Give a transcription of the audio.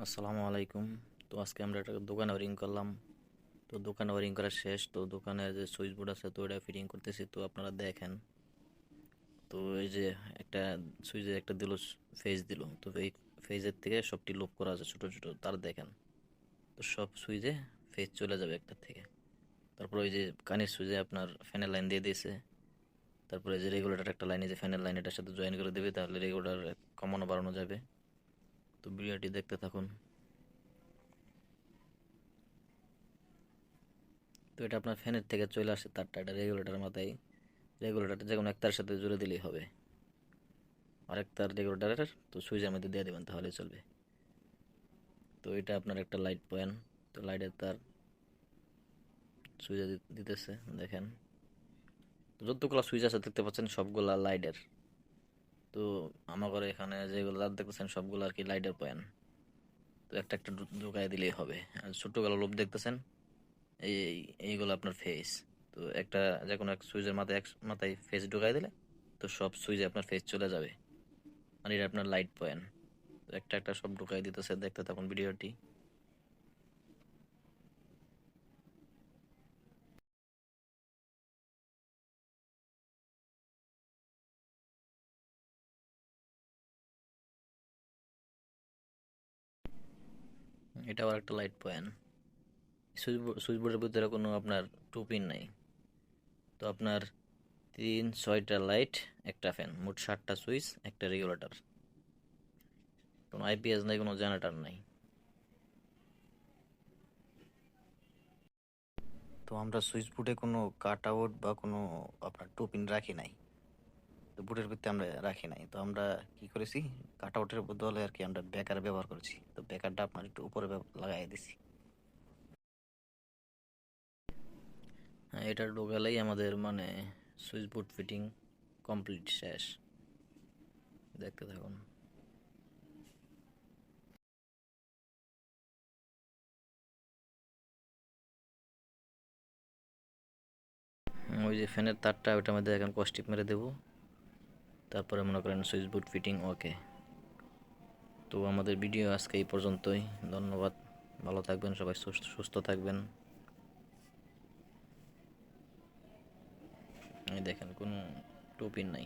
আসসালামু আলাইকুম। তো আজকে আমরা একটা দোকানে ওয়ারিং করলাম। তো দোকানে ওয়ারিং করা শেষ, তো দোকানের যে সুইচ বোর্ড আছে তো ওটা ফিটিং করতেছি, তো আপনারা দেখেন। তো এই যে একটা সুইচে একটা দিল, ফেজ দিল, তো এই ফেজের থেকে সবটি লুপ করা আছে ছোট ছোট তার দেখেন। তো সব সুইচে ফেজ চলে যাবে একটা থেকে। তারপর ওই যে কানের সুইচে আপনার ফ্যানের লাইন দিয়ে দিয়েছে। তারপরে যে রেগুলেটর একটা লাইন, যে ফ্যানের লাইন এটার সাথে জয়েন করে দেবে, তাহলে রেগুলেটর কমানো বাড়ানো যাবে। তো ভিডিওটি দেখতে থাকুন। তো এটা আপনার ফ্যানের থেকে চলে আসে তারটা, এটা রেগুলেটরের মাথায়, রেগুলেটরটা যে কোনো এক তার সাথে জুড়ে দিলেই হবে। আরেক তার রেগুলেটরের তো সুইচের মধ্যে দিয়ে দেবেন, তাহলে চলবে। তো এটা আপনার একটা লাইট পয়েন্ট, তো লাইটের তার সুইচে দিতেছে দেখেন। তো যতগুলো সুইচ আছে দেখতে পাচ্ছেন সবগুলা লাইটের। তো আমার এখানে যেগুলো লাইট দেখতেছেন সবগুলো আর কি লাইটের পয়েন্ট। তো একটা একটা ঢুকাই দিলেই হবে। আর ছোট্টগুলো লোভ দেখতেছেন, এই এইগুলো আপনার ফেস। তো একটা যে কোনো এক সুইচের মাথায় মাথায় ফেস ঢুকাই দিলে তো সব সুইচে আপনার ফেস চলে যাবে। মানে এটা আপনার লাইট পয়েন্ট। তো একটা একটা সব ঢুকাই দিতেছে, দেখতে থাকুন ভিডিওটি। এটাও একটা লাইট পয়েন্ট। সুইচ বোর্ডের ভিতরে কোনো আপনার টু পিন নাই। তো আপনার 6টা লাইট, একটা ফ্যান, মোট 7টা সুইচ, একটা রেগুলেটর। কোনো আইপিএস নাই, কোনো জেনারেটর নাই। তো আমরা সুইচ বোর্ডে কোনো কাট আউট বা কোনো আপনার টু পিন রাখি নাই। তো বোর্ডের ভিতরে আমরা রাখি নাই, তো আমরা কি করেছি, কাট আউটের বদলে আর কি আমরা বেকার ব্যবহার করেছি। তো বেকারটা আপনার একটু উপরে লাগাই দিছি। হ্যাঁ, এটা ঢোকালেই আমাদের মানে সুইচ বোর্ড ফিটিং কমপ্লিট, শেষ। দেখতে থাকুন। ওই যে ফ্যানের তারটা ওটার মধ্যে এখন কস্টিপ মেরে দেবো। তারপরে মনে করেন সুইচ বোর্ড ফিটিং ওকে। তো আমাদের ভিডিও আজকে এই পর্যন্তই। ধন্যবাদ। ভালো থাকবেন সবাই, সুস্থ থাকবেন। এই দেখেন কোনো টু পিন নাই।